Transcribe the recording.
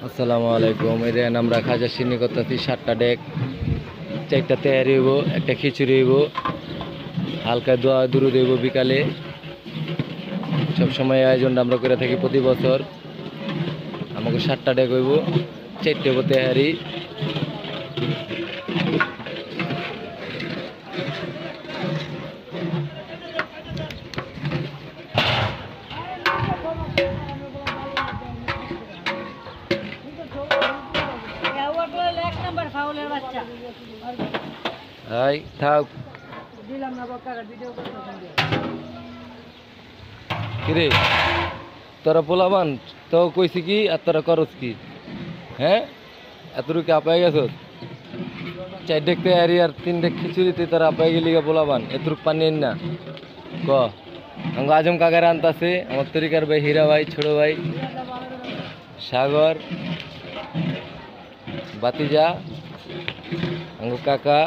আসসালামু আলাইকুম। এই দেখেন আমরা খাজা সিন্নি করতেছি 7টা ডেক, 4টা তেহারি হইব, একটা খিচুড়ি হইব, হালকা দোয়া দুরুদ হইব বিকালে। সবসময় আয়োজনটা আমরা করে থাকি প্রতি বছর। আমাকে 7টা ডেক হইব, 4টে হইব তেহারি। হাই থাক কিরে, তোরা পোলাবান তো কইছি কি আর তোরা করস কি? হ্যাঁ, এতটুকু আপায় গেছ? 4 ডেক তেহারি আর 3 ডেক খিচুড়িতে তোরা আপায় গেলি গা পোলাবান, এতটুকু পানি না ক। আমার আজম কাকার আনতাছে, আমার তরিকার ভাই, হীরা ভাই, ছোট ভাই, সাগর, বাতিজা, আমার কাকা।